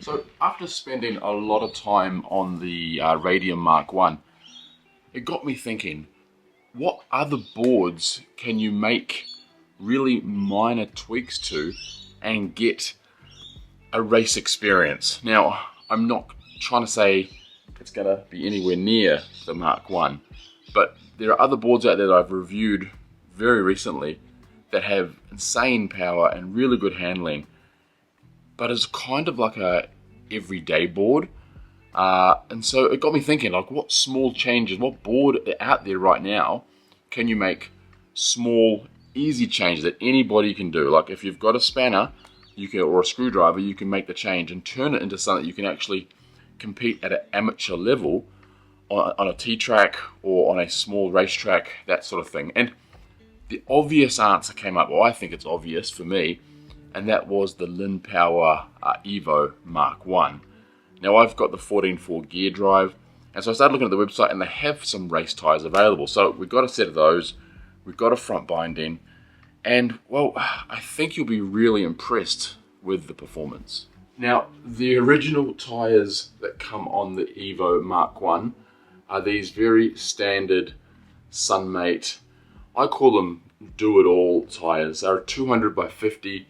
So after spending a lot of time on the Radium Mk1, it got me thinking, what other boards can you make really minor tweaks to and get a race experience? Now, I'm not trying to say it's gonna be anywhere near the Mk1, but there are other boards out there that I've reviewed very recently that have insane power and really good handling, but it's kind of like a everyday board. And so it got me thinking, like, what small changes, what board out there right now can you make small, easy changes that anybody can do? Like if you've got a spanner, you can, or a screwdriver, you can make the change and turn it into something you can actually compete at an amateur level on a T-track or on a small racetrack, that sort of thing. And the obvious answer came up, well, I think it's obvious for me, and that was the Linnpower Evo Mk1. Now I've got the 14.4 gear drive, and so I started looking at the website and they have some race tires available. So we've got a set of those, we've got a front binding, and well, I think you'll be really impressed with the performance. Now, the original tires that come on the Evo Mk1 are these very standard Sunmate, I call them do-it-all tires. They're 200 by 50.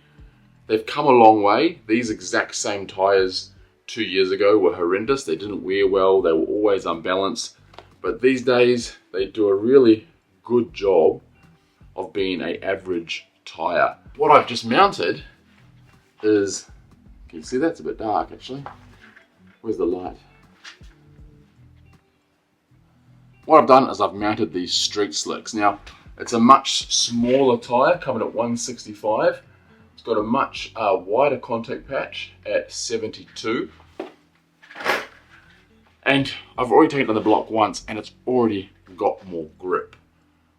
They've come a long way. These exact same tires 2 years ago were horrendous. They didn't wear well. They were always unbalanced. But these days, they do a really good job of being an average tire. What I've just mounted is, can you see that? It's a bit dark actually. Where's the light? What I've done is I've mounted these street slicks. Now, it's a much smaller tire coming at 165. It's got a much wider contact patch at 72. And I've already taken it on the block once and it's already got more grip.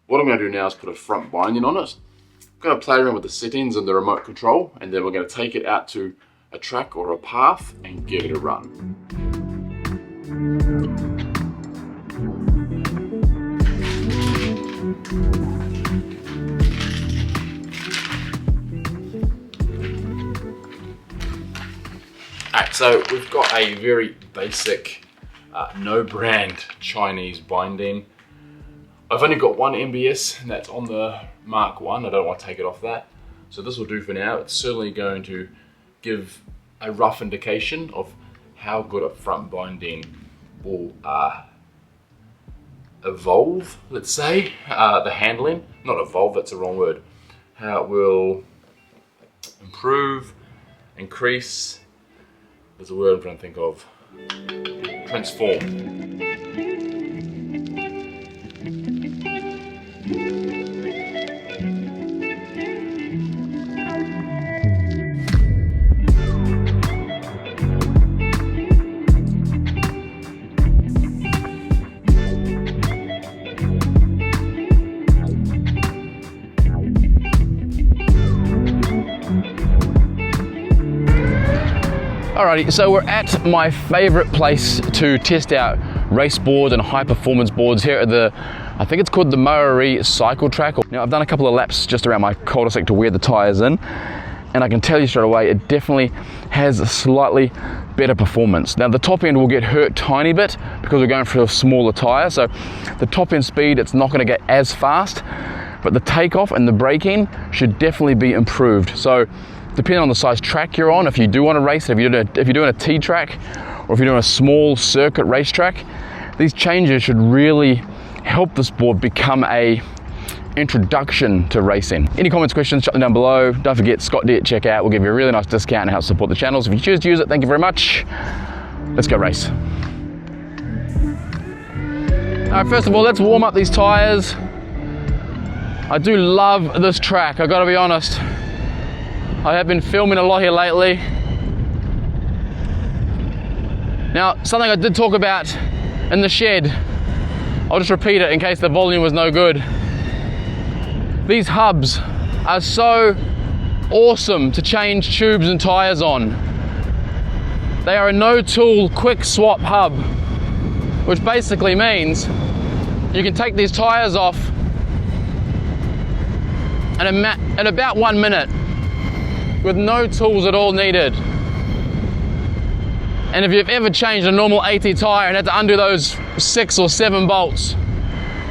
What I'm going to do now is put a front binding on it. I'm going to play around with the settings and the remote control, and then we're going to take it out to a track or a path and give it a run. Alright, so we've got a very basic, no brand Chinese binding. I've only got one MBS, and that's on the Mk1. I don't want to take it off that. So this will do for now. It's certainly going to give a rough indication of how good a front binding will evolve, let's say. The handling, not evolve, that's the wrong word. How it will improve, increase, there's a word I'm trying to think of, transform. Alrighty, so we're at my favorite place to test out race boards and high performance boards here at the, I think it's called the Maori cycle track. Now I've done a couple of laps just around my cul-de-sac to wear the tires in, and I can tell you straight away, it definitely has a slightly better performance. Now the top end will get hurt tiny bit because we're going for a smaller tire, so the top end speed, it's not going to get as fast, but the takeoff and the braking should definitely be improved. So depending on the size track you're on, if you do want to race, if you're doing a T track, or if you're doing a small circuit racetrack, these changes should really help this board become a introduction to racing. Any comments, questions, shut them down below. Don't forget, Scott D at checkout will give you a really nice discount and help support the channel. So if you choose to use it, thank you very much. Let's go race. All right, first of all, let's warm up these tires. I do love this track, I gotta be honest. I have been filming a lot here lately. Now, something I did talk about in the shed, I'll just repeat it in case the volume was no good. These hubs are so awesome to change tubes and tires on. They are a no-tool, quick swap hub, which basically means you can take these tires off in about 1 minute with no tools at all needed. And if you've ever changed a normal AT tire and had to undo those 6 or 7 bolts,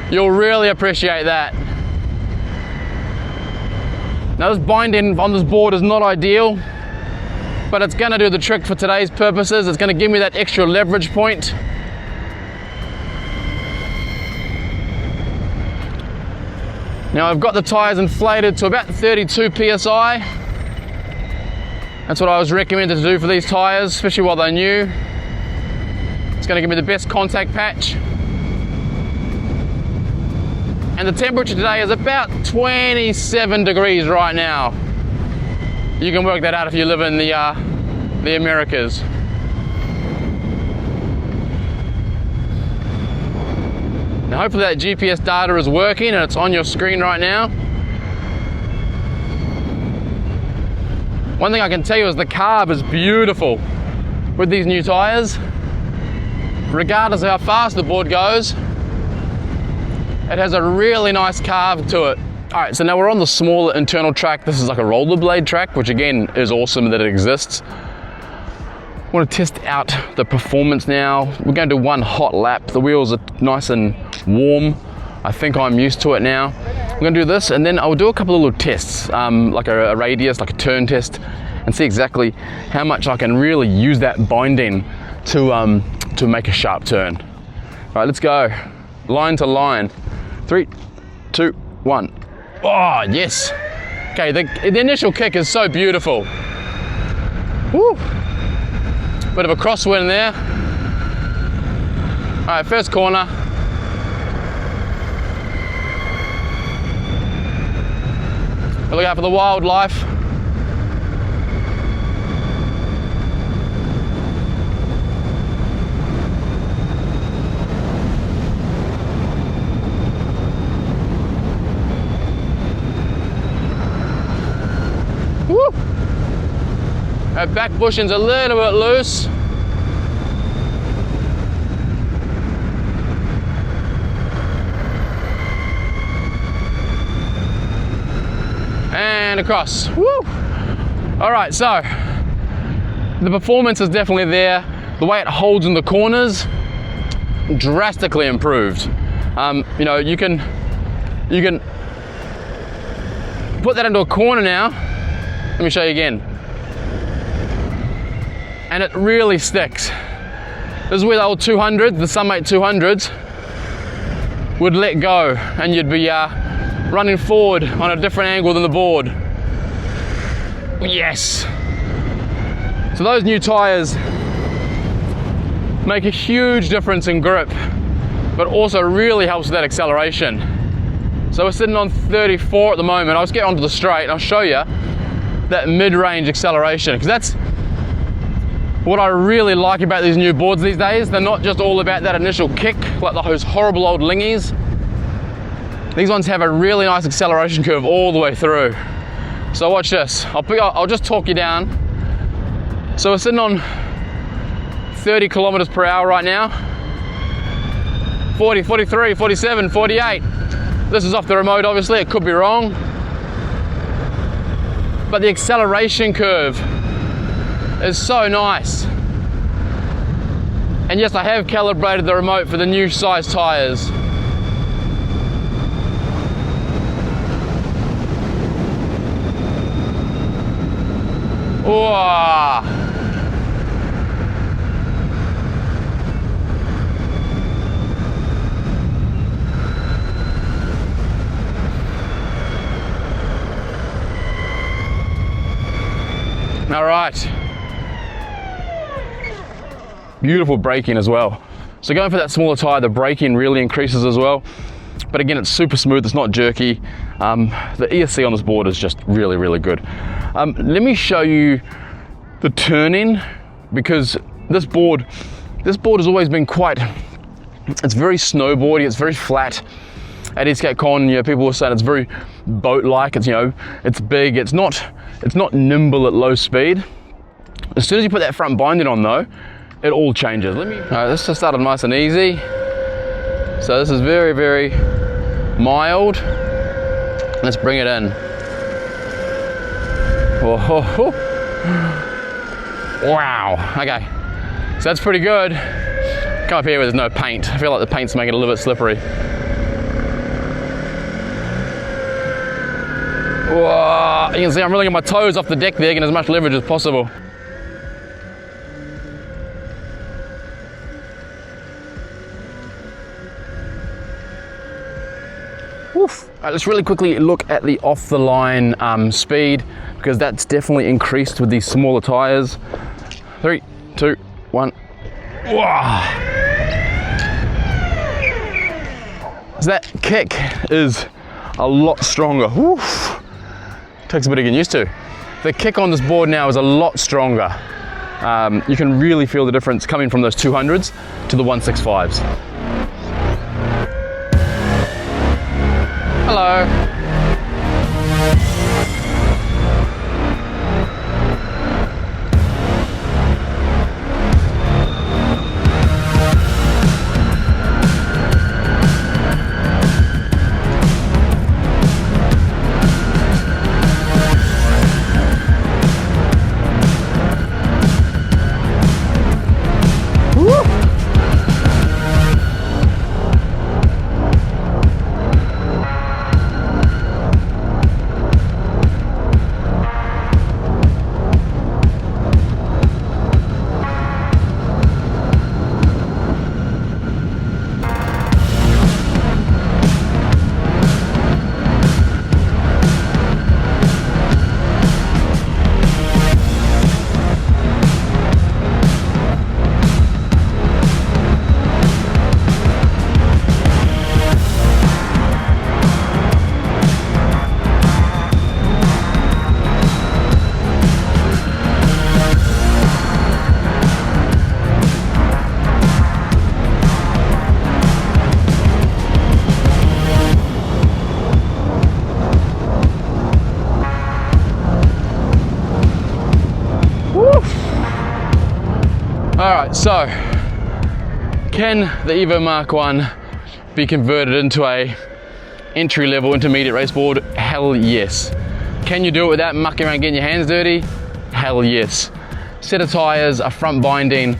you'll really appreciate that. Now this binding on this board is not ideal, but it's gonna do the trick for today's purposes. It's gonna give me that extra leverage point. Now I've got the tires inflated to about 32 PSI. That's what I was recommended to do for these tires, especially while they're new. It's gonna give me the best contact patch. And the temperature today is about 27 degrees right now. You can work that out if you live in the Americas. Now hopefully that GPS data is working and it's on your screen right now. One thing I can tell you is the carb is beautiful with these new tires. Regardless of how fast the board goes, it has a really nice carve to it. All right, so now we're on the smaller internal track. This is like a rollerblade track, which again is awesome that it exists. I want to test out the performance now. We're going to do one hot lap. The wheels are nice and warm. I think I'm used to it now. We're going to do this, and then I'll do a couple of little tests, like a radius, like a turn test, and see exactly how much I can really use that binding to make a sharp turn. All right, let's go. Line to line. 3, 2, 1. Oh, yes. Okay, the initial kick is so beautiful. Woo. Bit of a crosswind there. All right, first corner. Look out for the wildlife. Woo! That back bushing's a little bit loose. And across. Woo! All right, so the performance is definitely there. The way it holds in the corners, drastically improved. You know, you can put that into a corner now. Let me show you again. And it really sticks. This is where the old 200s, the Sunmate 200s, would let go, and you'd be running forward on a different angle than the board. Yes. So those new tires make a huge difference in grip, but also really helps with that acceleration. So we're sitting on 34 at the moment. I'll just get onto the straight and I'll show you that mid-range acceleration, because that's what I really like about these new boards these days. They're not just all about that initial kick like those horrible old Lingies. These ones have a really nice acceleration curve all the way through. So watch this. I'll just talk you down. So we're sitting on 30 kilometers per hour right now. 40, 43, 47, 48. This is off the remote, obviously. It could be wrong. But the acceleration curve is so nice. And yes, I have calibrated the remote for the new size tires. Whoa. All right. Beautiful braking as well. So going for that smaller tire, the braking really increases as well. But again, it's super smooth, it's not jerky. The ESC on this board is just really, really good. Let me show you the turning, because this board has always been it's very snowboardy, it's very flat. At Escape Con, you know, people were saying it's very boat-like, it's, you know, it's big, it's not nimble at low speed. As soon as you put that front binding on though, it all changes. All right, this just started nice and easy. So this is very, very mild. Let's bring it in. Whoa. Wow, okay. So that's pretty good. Come up here where there's no paint. I feel like the paint's making it a little bit slippery. Whoa, you can see I'm really getting my toes off the deck there, getting as much leverage as possible. Woof. All right, let's really quickly look at the off-the-line speed, because that's definitely increased with these smaller tires. 3, 2, 1. Wow. So that kick is a lot stronger. Woof. Takes a bit of getting used to. The kick on this board now is a lot stronger. You can really feel the difference coming from those 200s to the 165s. Hello. Alright, so can the Evo Mk1 be converted into a entry-level intermediate race board? Hell yes. Can you do it without mucking around getting your hands dirty? Hell yes. Set of tires, a front binding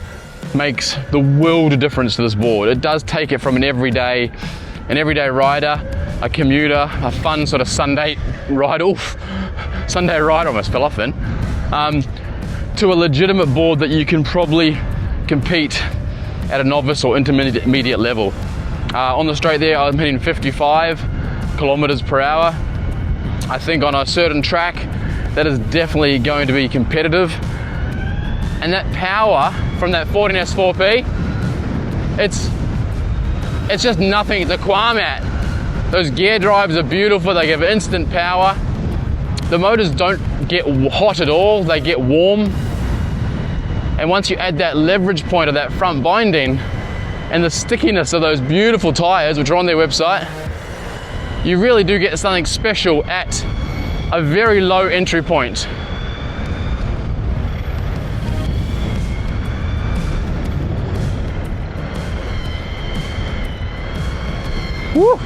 makes the world of difference to this board. It does take it from an everyday rider, a commuter, a fun sort of Sunday ride, Sunday ride almost fell off then, to a legitimate board that you can probably compete at a novice or intermediate level. On the straight there, I'm hitting 55 kilometers per hour. I think on a certain track, that is definitely going to be competitive. And that power from that 14S4P, it's just nothing to qualm at. Those gear drives are beautiful, they give instant power. The motors don't get hot at all, they get warm. And once you add that leverage point of that front binding and the stickiness of those beautiful tires, which are on their website, you really do get something special at a very low entry point. Woo.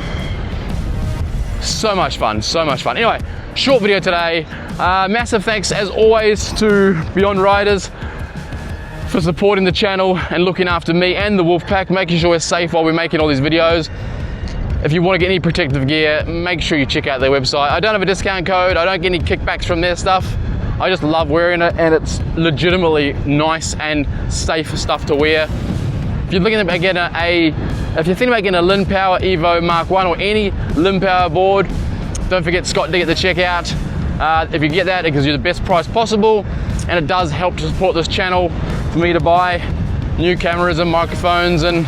So much fun, so much fun. Anyway, short video today. Massive thanks as always to Beyond Riders for supporting the channel and looking after me and the Wolfpack, making sure we're safe while we're making all these videos. If you want to get any protective gear, make sure you check out their website. I don't have a discount code, I don't get any kickbacks from their stuff. I just love wearing it and it's legitimately nice and safe stuff to wear. If you're looking at getting if you're thinking about getting a Linnpower Evo Mk1 or any Linnpower board, don't forget Scott Dick at the checkout. If you get that, it gives you the best price possible, and it does help to support this channel for me to buy new cameras and microphones and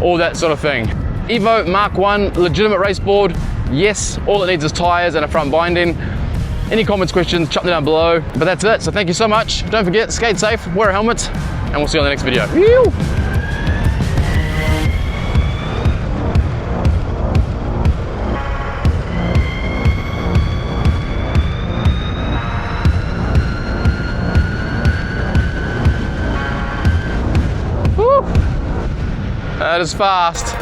all that sort of thing. Evo Mk1, legitimate race board. Yes, all it needs is tires and a front binding. Any comments, questions, chuck them down below. But that's it, so thank you so much. Don't forget, skate safe, wear a helmet, and we'll see you on the next video. Woo! That is fast.